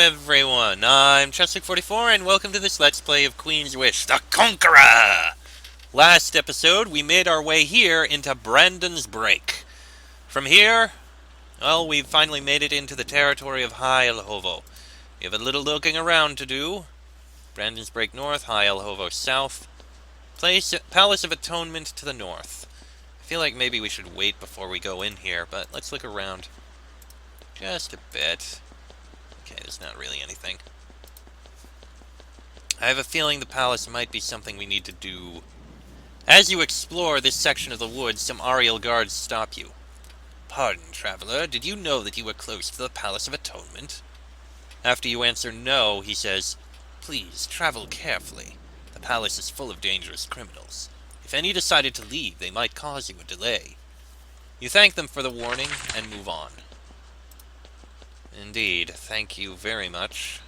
everyone, I'm Cheswick44 and welcome to this Let's Play of Queen's Wish, the Conqueror! Last episode, we made our way here into Brandon's Break. From here, well, we've finally made it into the territory of High Elhovo. We have a little looking around to do. Brandon's Break north, High Elhovo south. Palace of Atonement to the north. I feel like maybe we should wait before we go in here, but let's look around. Just a bit. Okay, there's not really anything. I have a feeling the palace might be something we need to do. As you explore this section of the woods, some Ariel guards stop you. Pardon, traveler, did you know that you were close to the Palace of Atonement? After you answer no, he says, please, travel carefully. The palace is full of dangerous criminals. If any decided to leave, they might cause you a delay. You thank them for the warning and move on. Indeed, thank you very much.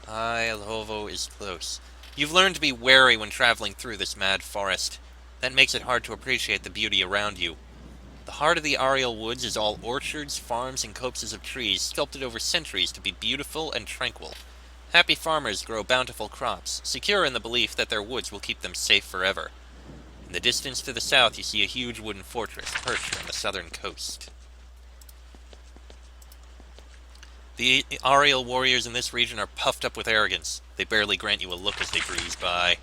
High Elhovo is close. You've learned to be wary when traveling through this mad forest. That makes it hard to appreciate the beauty around you. The heart of the Ariel Woods is all orchards, farms, and copses of trees sculpted over centuries to be beautiful and tranquil. Happy farmers grow bountiful crops, secure in the belief that their woods will keep them safe forever. In the distance to the south, you see a huge wooden fortress perched on the southern coast. The Ariel warriors in this region are puffed up with arrogance. They barely grant you a look as they breeze by.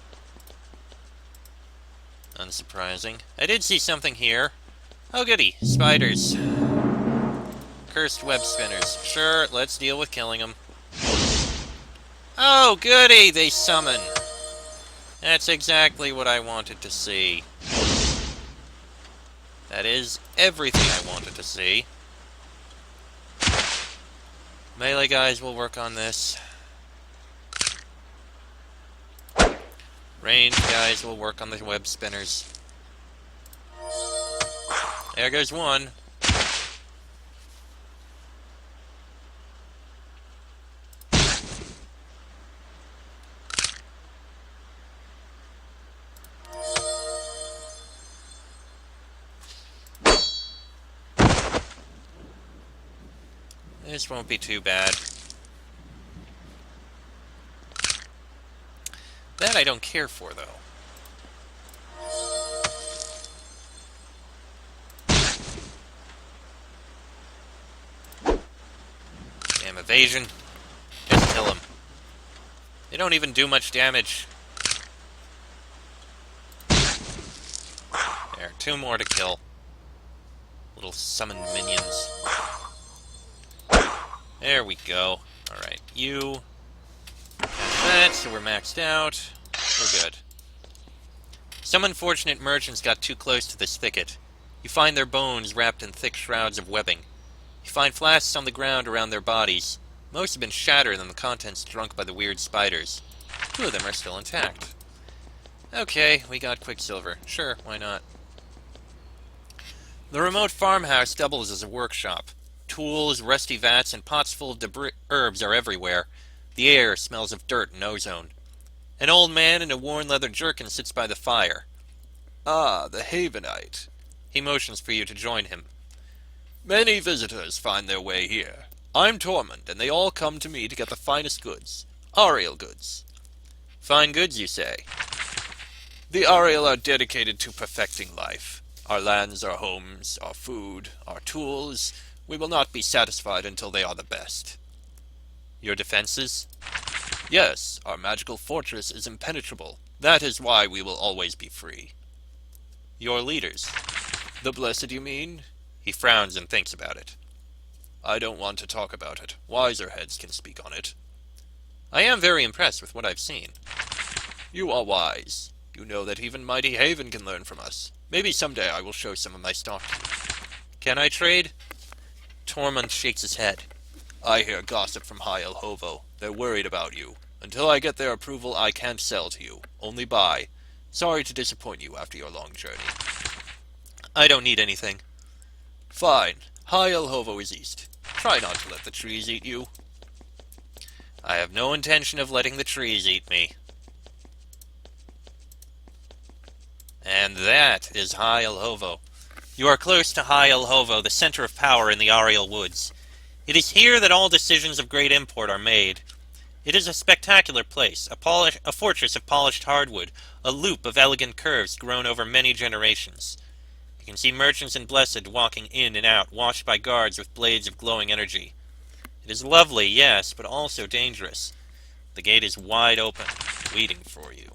Unsurprising. I did see something here. Oh goody, spiders. Cursed web spinners. Sure, let's deal with killing them. Oh goody, they summon. That's exactly what I wanted to see. That is everything I wanted to see. Melee guys will work on this. Ranged guys will work on the web spinners. There goes one. This won't be too bad. That I don't care for, though. Damn evasion. Just kill them. They don't even do much damage. There, two more to kill. Little summoned minions. There we go. Alright, you... That, so we're maxed out. We're good. Some unfortunate merchants got too close to this thicket. You find their bones wrapped in thick shrouds of webbing. You find flasks on the ground around their bodies. Most have been shattered and the contents drunk by the weird spiders. Two of them are still intact. Okay, we got Quicksilver. Sure, why not? The remote farmhouse doubles as a workshop. Tools, rusty vats, and pots full of herbs are everywhere. The air smells of dirt and ozone. An old man in a worn leather jerkin sits by the fire. Ah, the Havenite. He motions for you to join him. Many visitors find their way here. I'm Tormund, and they all come to me to get the finest goods. Ariel goods. Fine goods, you say? The Ariel are dedicated to perfecting life. Our lands, our homes, our food, our tools... We will not be satisfied until they are the best. Your defenses? Yes, our magical fortress is impenetrable. That is why we will always be free. Your leaders? The blessed, you mean? He frowns and thinks about it. I don't want to talk about it. Wiser heads can speak on it. I am very impressed with what I've seen. You are wise. You know that even mighty Haven can learn from us. Maybe someday I will show some of my stock to you. Can I trade? Tormund shakes his head. I hear gossip from High Elhovo. They're worried about you. Until I get their approval, I can't sell to you. Only buy. Sorry to disappoint you after your long journey. I don't need anything. Fine. High Elhovo is east. Try not to let the trees eat you. I have no intention of letting the trees eat me. And that is High Elhovo. You are close to High Elhovo, the center of power in the Ariel Woods. It is here that all decisions of great import are made. It is a spectacular place, a fortress of polished hardwood, a loop of elegant curves grown over many generations. You can see merchants and blessed walking in and out, watched by guards with blades of glowing energy. It is lovely, yes, but also dangerous. The gate is wide open, waiting for you.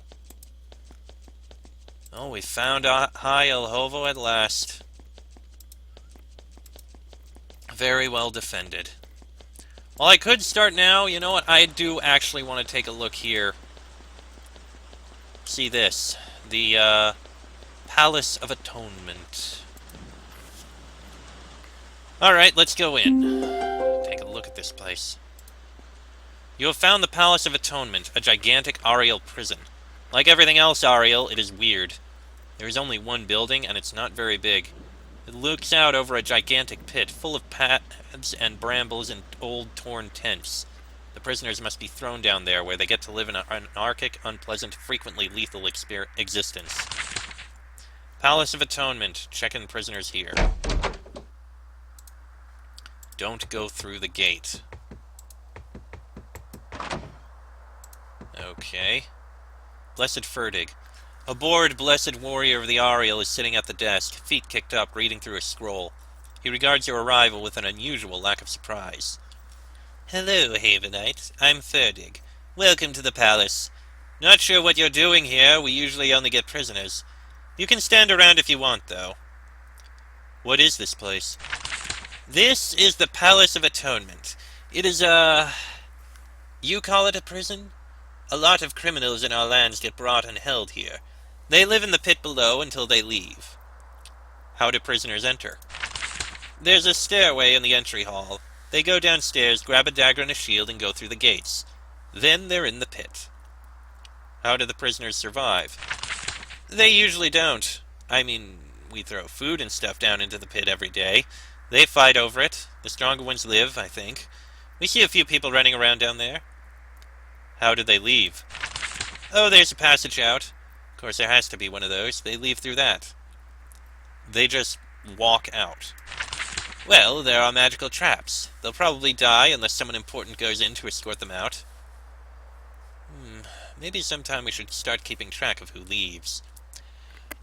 Oh, we found High El Hovo at last. Very well defended. Well, I could start now. You know what? I do actually want to take a look here. See this. The, Palace of Atonement. Alright, let's go in. Take a look at this place. You have found the Palace of Atonement, a gigantic Ariel prison. Like everything else Ariel, it is weird. There is only one building, and it's not very big. It looks out over a gigantic pit, full of paths and brambles and old, torn tents. The prisoners must be thrown down there, where they get to live in an anarchic, unpleasant, frequently lethal existence. Palace of Atonement. Check-in prisoners here. Don't go through the gate. Okay. Blessed Ferdig. A bored, blessed warrior of the Ariel is sitting at the desk, feet kicked up, reading through a scroll. He regards your arrival with an unusual lack of surprise. Hello, Havenite. I'm Ferdig. Welcome to the palace. Not sure what you're doing here. We usually only get prisoners. You can stand around if you want, though. What is this place? This is the Palace of Atonement. It is, you call it a prison? A lot of criminals in our lands get brought and held here. They live in the pit below until they leave. How do prisoners enter? There's a stairway in the entry hall. They go downstairs, grab a dagger and a shield, and go through the gates. Then they're in the pit. How do the prisoners survive? They usually don't. I mean, we throw food and stuff down into the pit every day. They fight over it. The stronger ones live, I think. We see a few people running around down there. How do they leave? Oh, there's a passage out. Of course, there has to be one of those. They leave through that. They just walk out. Well, there are magical traps. They'll probably die unless someone important goes in to escort them out. Maybe sometime we should start keeping track of who leaves.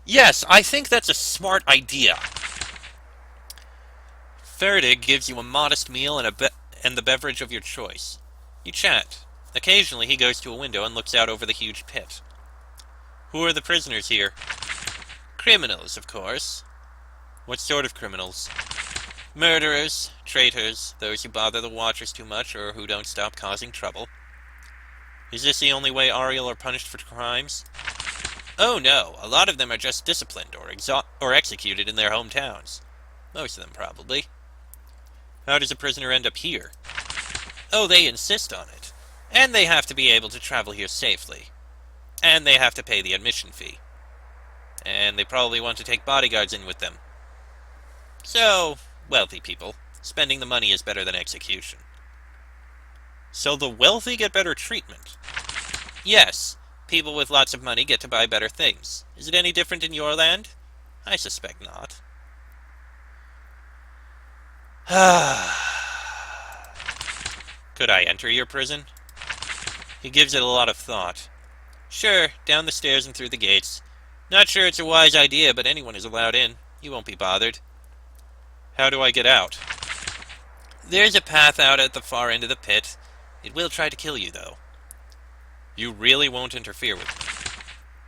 Yes, I think that's a smart idea. Ferdig gives you a modest meal and the beverage of your choice. You chat. Occasionally he goes to a window and looks out over the huge pit. Who are the prisoners here? Criminals, of course. What sort of criminals? Murderers, traitors, those who bother the Watchers too much or who don't stop causing trouble. Is this the only way Ariel are punished for crimes? Oh no, a lot of them are just disciplined or executed in their hometowns. Most of them, probably. How does a prisoner end up here? Oh, they insist on it. And they have to be able to travel here safely. And they have to pay the admission fee. And they probably want to take bodyguards in with them. So, wealthy people. Spending the money is better than execution. So the wealthy get better treatment? Yes. People with lots of money get to buy better things. Is it any different in your land? I suspect not. Could I enter your prison? He gives it a lot of thought. Sure, down the stairs and through the gates. Not sure it's a wise idea, but anyone is allowed in. You won't be bothered. How do I get out? There's a path out at the far end of the pit. It will try to kill you, though. You really won't interfere with me?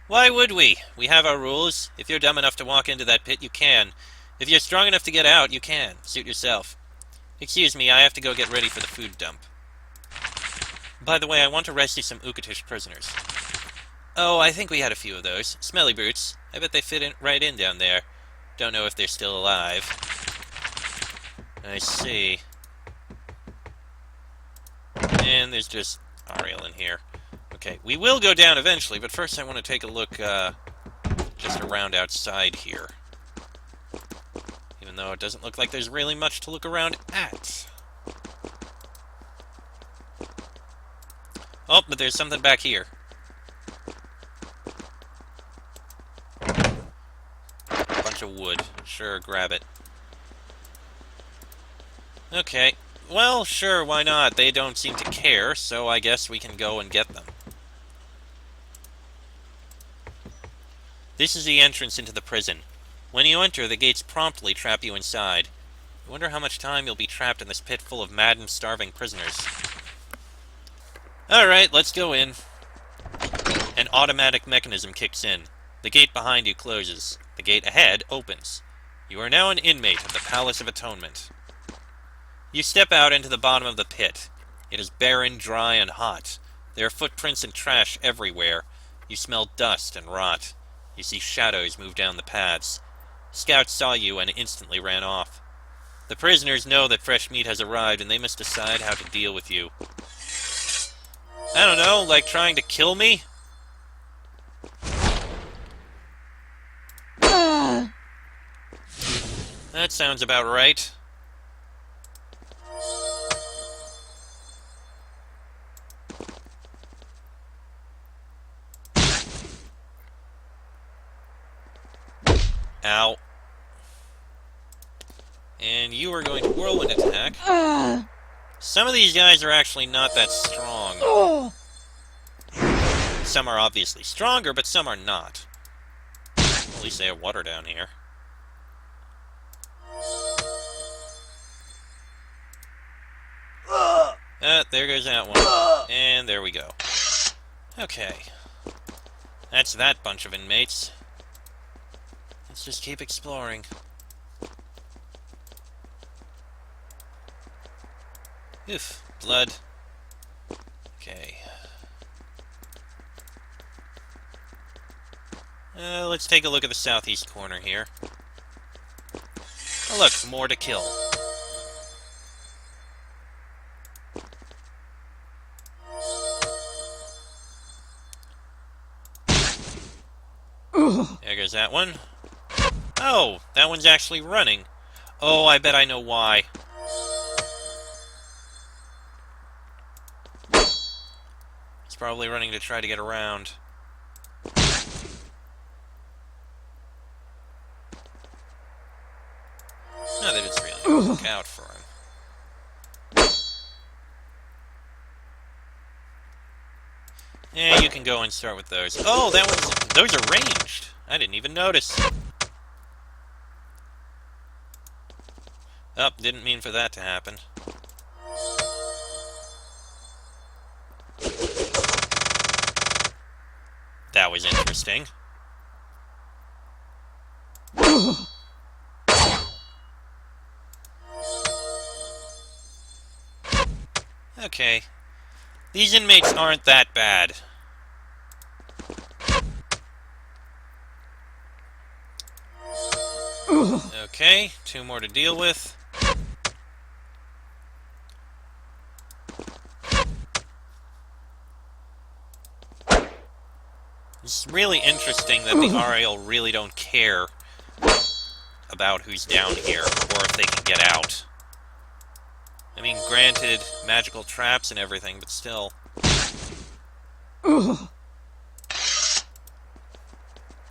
Why would we? We have our rules. If you're dumb enough to walk into that pit, you can. If you're strong enough to get out, you can. Suit yourself. Excuse me, I have to go get ready for the food dump. By the way, I want to rescue some Ukatish prisoners. Oh, I think we had a few of those. Smelly boots. I bet they fit right in down there. Don't know if they're still alive. I see. And there's just Ariel in here. Okay, we will go down eventually, but first I want to take a look, just around outside here. Even though it doesn't look like there's really much to look around at. Oh, but there's something back here. Bunch of wood. Sure, grab it. Okay. Well, sure, why not? They don't seem to care, so I guess we can go and get them. This is the entrance into the prison. When you enter, the gates promptly trap you inside. I wonder how much time you'll be trapped in this pit full of maddened, starving prisoners. Alright, let's go in. An automatic mechanism kicks in. The gate behind you closes. The gate ahead opens. You are now an inmate of the Palace of Atonement. You step out into the bottom of the pit. It is barren, dry, and hot. There are footprints and trash everywhere. You smell dust and rot. You see shadows move down the paths. Scouts saw you and instantly ran off. The prisoners know that fresh meat has arrived, and they must decide how to deal with you. I don't know, like trying to kill me? That sounds about right. Ow. And you are going to whirlwind attack. Some of these guys are actually not that strong. Some are obviously stronger, but some are not. At least they have water down here. There goes that one. And there we go. Okay. That's that bunch of inmates. Let's just keep exploring. Oof, blood. Okay. Let's take a look at the southeast corner here. Oh look, more to kill. There goes that one. Oh, that one's actually running. Oh, I bet I know why. He's probably running to try to get around. No, they didn't really look out for him. Yeah, you can go and start with those. Oh, those are ranged. I didn't even notice. Oh, didn't mean for that to happen. That was interesting. Okay. These inmates aren't that bad. Okay, 2 more to deal with. It's really interesting that the RAL really don't care about who's down here, or if they can get out. I mean, granted, magical traps and everything, but still.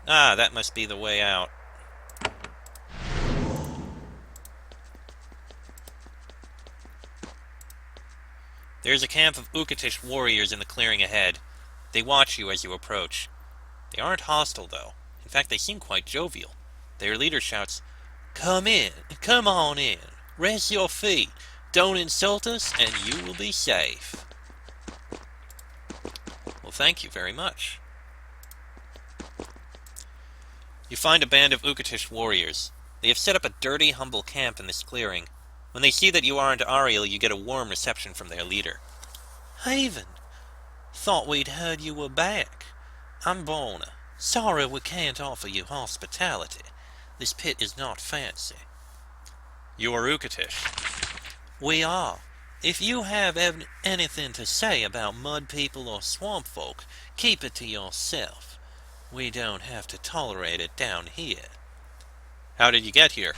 Ah, that must be the way out. There's a camp of Ukatish warriors in the clearing ahead. They watch you as you approach. They aren't hostile, though. In fact, they seem quite jovial. Their leader shouts, "Come in, come on in. Rest your feet. Don't insult us, and you will be safe." Well, thank you very much. You find a band of Ukatish warriors. They have set up a dirty, humble camp in this clearing. When they see that you aren't Ariel, you get a warm reception from their leader. "Haven, thought we'd heard you were back. I'm Bona. Sorry we can't offer you hospitality. This pit is not fancy." "You are Ukatish." "We are. If you have anything to say about mud people or swamp folk, keep it to yourself. We don't have to tolerate it down here." "How did you get here?"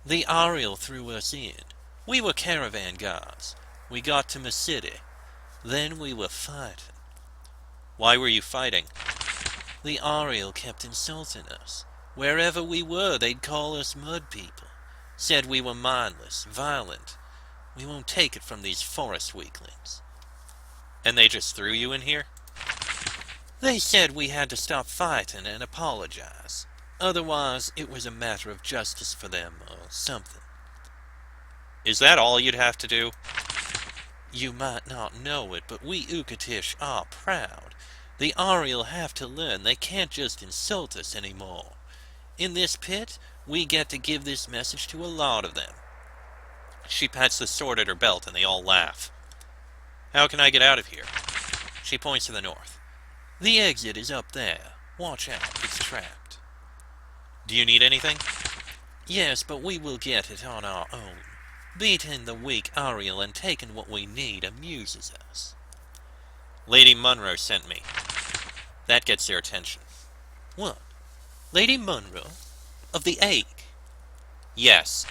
"The Ariel threw us in. We were caravan guards. We got to the city. Then we were fighting." "Why were you fighting?" "The Ariel kept insulting us. Wherever we were, they'd call us mud people. Said we were mindless, violent. We won't take it from these forest weaklings. And they just threw you in here? They said we had to stop fighting and apologize. Otherwise, it was a matter of justice for them or something. Is that all you'd have to do? You might not know it, but we Ukatish are proud. The Ariel have to learn they can't just insult us anymore. In this pit, we get to give this message to a lot of them. She pats the sword at her belt and they all laugh. How can I get out of here? She points to the north. The exit is up there. Watch out, it's trapped. Do you need anything? Yes, but we will get it on our own. Beating the weak Ariel and taking what we need amuses us. Lady Munro sent me. That gets their attention. What? Lady Munro? Of the egg? Yes.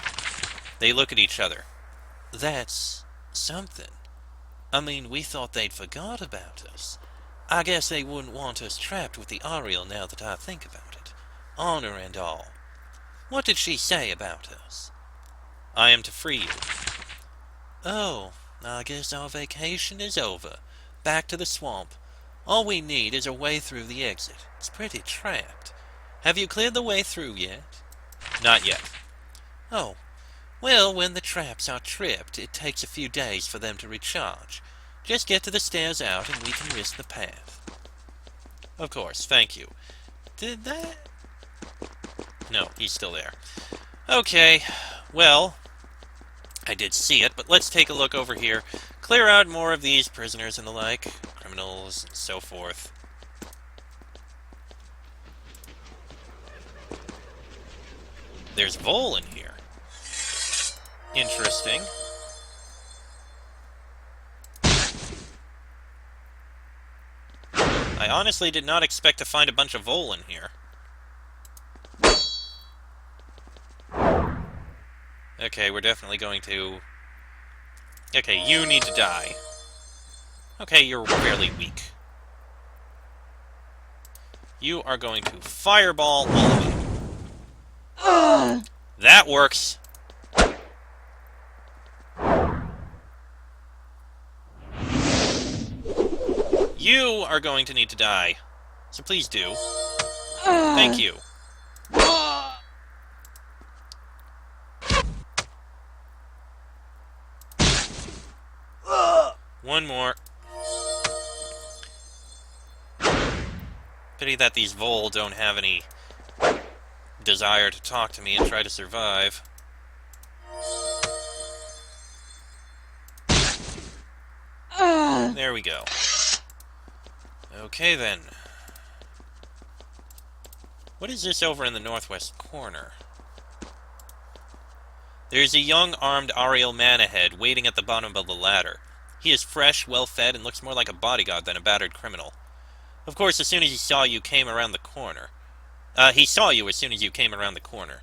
They look at each other. That's something. I mean, we thought they'd forgot about us. I guess they wouldn't want us trapped with the Ariel now that I think about it. Honor and all. What did she say about us? I am to free you. Oh, I guess our vacation is over. Back to the swamp. All we need is a way through the exit. It's pretty trapped. Have you cleared the way through yet? Not yet. Oh, well, when the traps are tripped, it takes a few days for them to recharge. Just get to the stairs out and we can risk the path. Of course, thank you. Did that? No, he's still there. Okay, well, I did see it, but let's take a look over here. Clear out more of these prisoners and the like, criminals and so forth. There's Vol in here. Interesting. I honestly did not expect to find a bunch of Vol in here. Okay, we're definitely going to... Okay, you need to die. Okay, you're fairly weak. You are going to fireball all of you. That works. You are going to need to die. So please do. Thank you. One more. Pity that these Vol don't have any desire to talk to me and try to survive. There we go. Okay then. What is this over in the northwest corner? There's a young armed Ariel man ahead, waiting at the bottom of the ladder. He is fresh, well-fed, and looks more like a bodyguard than a battered criminal. Of course, as soon as he saw you came around the corner. He saw you as soon as you came around the corner.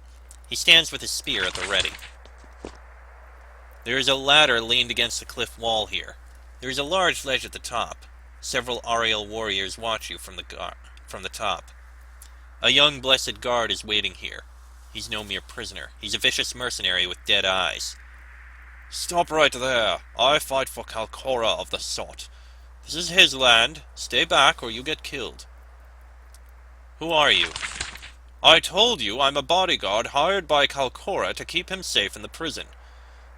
He stands with his spear at the ready. There is a ladder leaned against the cliff wall here. There is a large ledge at the top. Several Ariel warriors watch you from the top. A young blessed guard is waiting here. He's no mere prisoner. He's a vicious mercenary with dead eyes. Stop right there. I fight for Conqueror of the Sot. This is his land. Stay back or you get killed. Who are you? I told you I'm a bodyguard hired by Conqueror to keep him safe in the prison.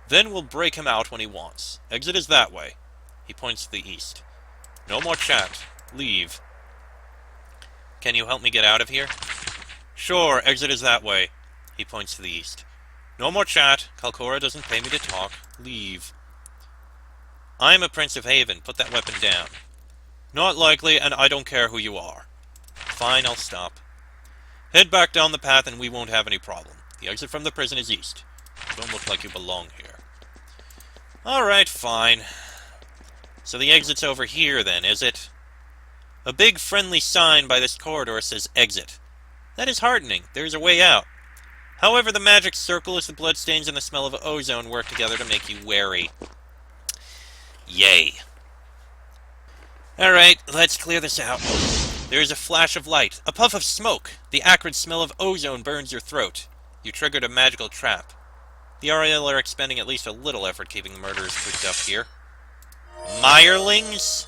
Then we'll break him out when he wants. Exit is that way. He points to the east. No more chat. Leave. Can you help me get out of here? Sure, exit is that way. He points to the east. No more chat. Conqueror doesn't pay me to talk. Leave. I'm a Prince of Haven. Put that weapon down. Not likely, and I don't care who you are. Fine, I'll stop. Head back down the path and we won't have any problem. The exit from the prison is east. You don't look like you belong here. Alright, fine. So the exit's over here then, is it? A big friendly sign by this corridor says exit. That is heartening. There's a way out. However, the magic circle is the bloodstains and the smell of ozone work together to make you wary. Yay. Alright, let's clear this out. There is a flash of light, a puff of smoke. The acrid smell of ozone burns your throat. You triggered a magical trap. The Ariel are expending at least a little effort keeping the murderers cooped up here. Mirelings?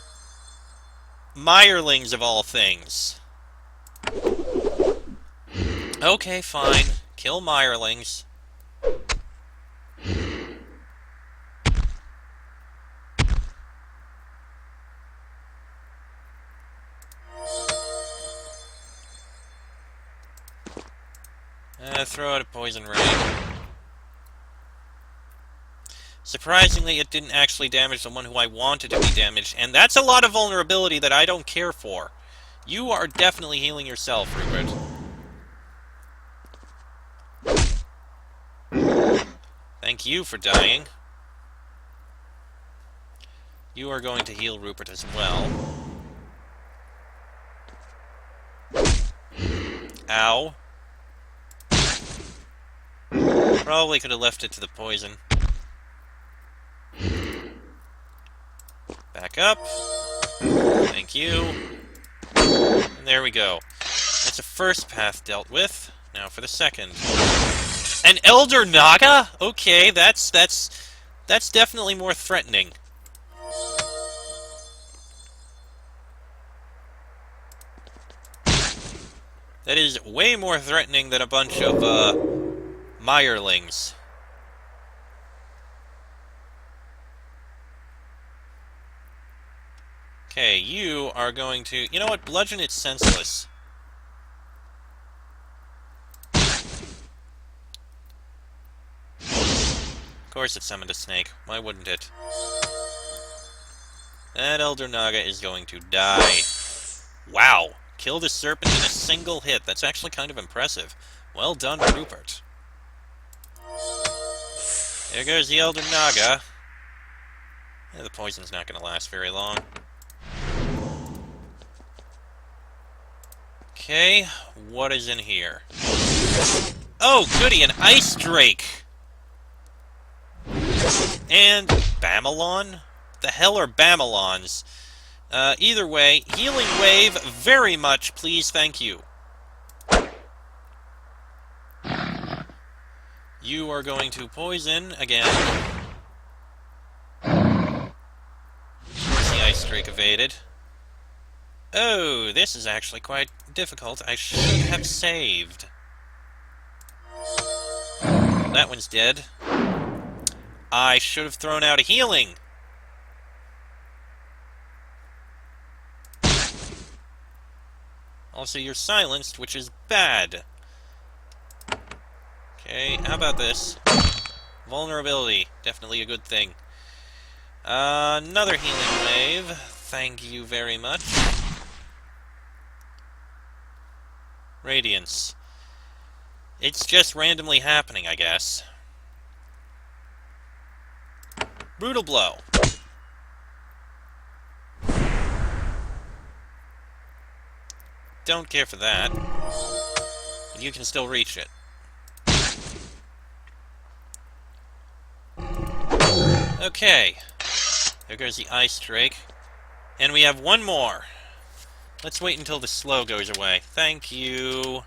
Mirelings of all things. Okay, fine. Kill Mirelings. Throw out a poison ray. Surprisingly, it didn't actually damage the one who I wanted to be damaged, and that's a lot of vulnerability that I don't care for. You are definitely healing yourself, Rupert. Thank you for dying. You are going to heal Rupert as well. Ow. Probably could have left it to the poison. Back up. Thank you. And there we go. That's the first path dealt with. Now for the second. An Elder Naga? Okay, that's definitely more threatening. That is way more threatening than a bunch of, Mirelings. Okay, you are going to... You know what? Bludgeon it senseless. Of course it summoned a snake. Why wouldn't it? That Elder Naga is going to die. Wow. Killed a serpent in a single hit. That's actually kind of impressive. Well done, Rupert. There goes the Elder Naga. Yeah, the poison's not going to last very long. Okay, what is in here? Oh, goody, an Ice Drake! And Bamelon? The hell are Bamelons? Either way, Healing Wave, very much, please, thank you. You are going to poison again. Of course, the Ice Drake evaded. Oh, this is actually quite difficult. I should have saved. That one's dead. I should have thrown out a healing. Also, you're silenced, which is bad. Okay, how about this? Vulnerability. Definitely a good thing. Another healing wave. Thank you very much. Radiance. It's just randomly happening, I guess. Brutal Blow. Don't care for that. But you can still reach it. Okay. There goes the Ice Drake. And we have one more. Let's wait until the slow goes away. Thank you.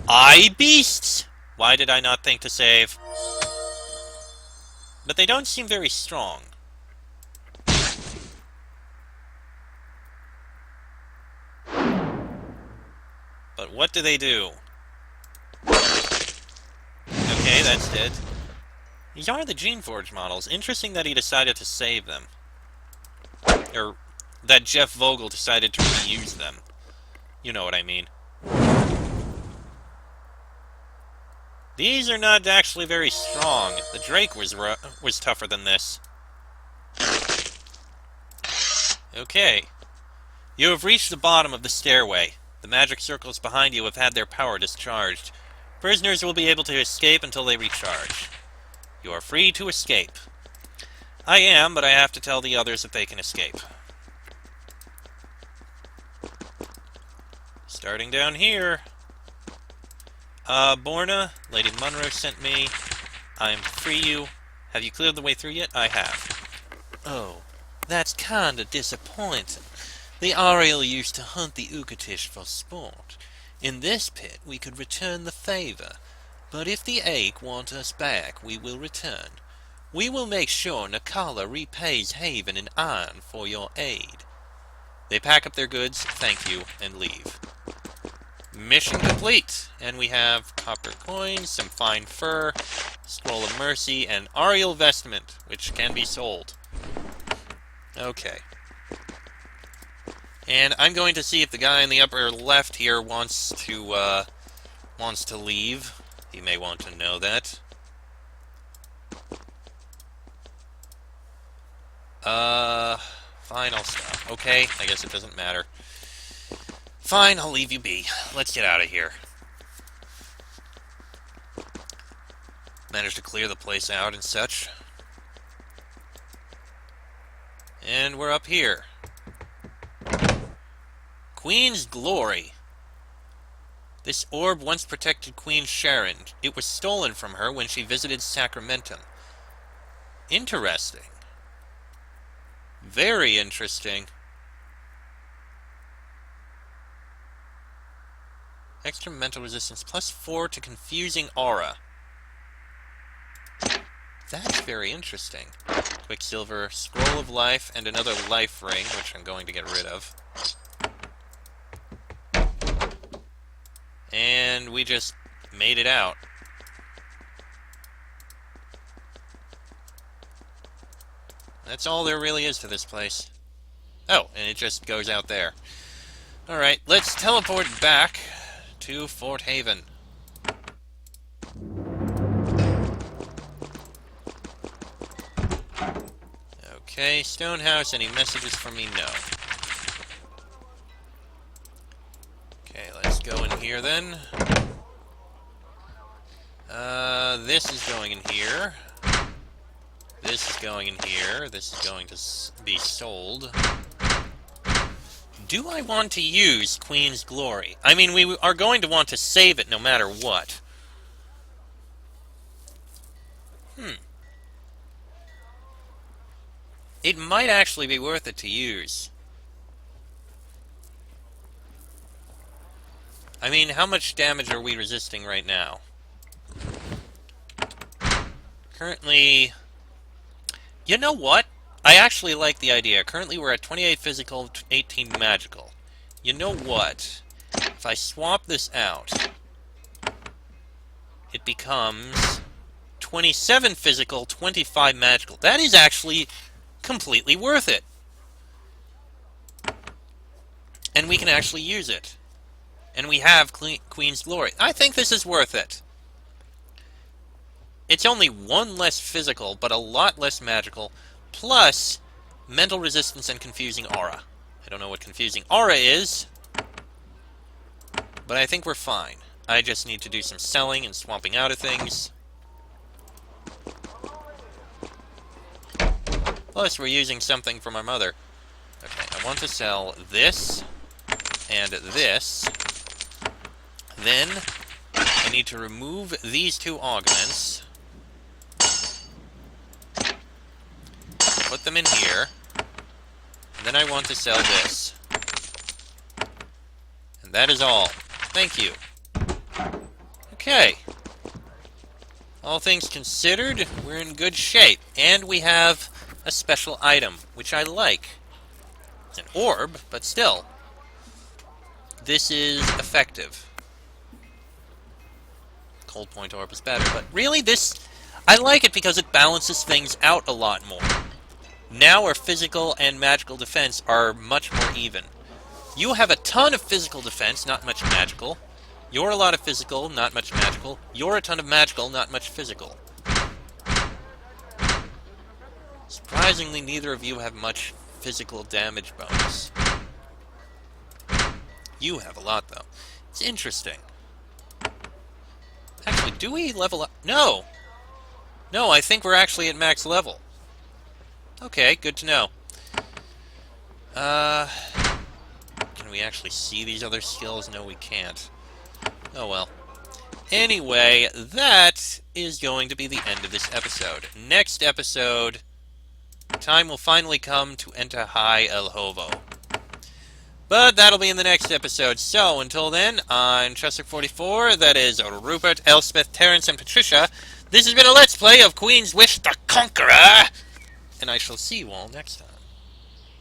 Eye Beasts! Why did I not think to save? But they don't seem very strong. But what do they do? Okay, that's dead. These are the Geneforge models. Interesting that he decided to save them. Or that Jeff Vogel decided to reuse them. You know what I mean. These are not actually very strong. The Drake was tougher than this. Okay. You have reached the bottom of the stairway. The magic circles behind you have had their power discharged. Prisoners will be able to escape until they recharge. You are free to escape. I am, but I have to tell the others that they can escape. Starting down here. Borna, Lady Monroe sent me. I'm to free you. Have you cleared the way through yet? I have. Oh, that's kinda disappointing. The Ariel used to hunt the Ukatish for sport. In this pit, we could return the favor. But if the Ache want us back, we will return. We will make sure Nakala repays Haven in iron for your aid. They pack up their goods, thank you, and leave. Mission complete! And we have copper coins, some fine fur, Scroll of Mercy, and Ariel Vestment, which can be sold. Okay. And I'm going to see if the guy in the upper left here wants to leave. He may want to know that. Fine, I'll stop. Okay, I guess it doesn't matter. Fine, I'll leave you be. Let's get out of here. Managed to clear the place out and such. And we're up here. Queen's Glory. This orb once protected Queen Sharon. It was stolen from her when she visited Sacramentum. Interesting. Very interesting. Extra mental resistance, +4 to confusing aura. That's very interesting. Quicksilver, Scroll of Life, and another life ring, which I'm going to get rid of. And we just made it out. That's all there really is to this place. Oh, and it just goes out there. Alright, let's teleport back to Fort Haven. Okay, Stonehouse, any messages for me? No. Okay, let's go in here then. This is going in here. This is going in here. This is going to be sold. Do I want to use Queen's Glory? I mean, we are going to want to save it no matter what. It might actually be worth it to use. I mean, how much damage are we resisting right now? Currently... You know what? I actually like the idea. Currently we're at 28 physical, 18 magical. You know what? If I swap this out, it becomes 27 physical, 25 magical. That is actually completely worth it. And we can actually use it. And we have Queen's Glory. I think this is worth it. It's only 1 less physical, but a lot less magical, plus mental resistance and confusing aura. I don't know what confusing aura is, but I think we're fine. I just need to do some selling and swapping out of things. Plus, we're using something from our mother. Okay, I want to sell this and this. Then, I need to remove these 2 augments. Put them in here. And then I want to sell this. And that is all. Thank you. Okay. All things considered, we're in good shape. And we have a special item, which I like. It's an orb, but still. This is effective. Cold Point Orb is better, but really I like it because it balances things out a lot more. Now our physical and magical defense are much more even. You have a ton of physical defense, not much magical. You're a lot of physical, not much magical. You're a ton of magical, not much physical. Surprisingly, neither of you have much physical damage bonus. You have a lot, though. It's interesting. Actually, do we level up? No! No, I think we're actually at max level. Okay, good to know. Can we actually see these other skills? No, we can't. Oh well. Anyway, that is going to be the end of this episode. Next episode, time will finally come to enter High El Hovo. But that'll be in the next episode. So, until then, I'm Chester44, that is Rupert, Elspeth, Terrence, and Patricia. This has been a Let's Play of Queen's Wish the Conqueror, and I shall see you all next time.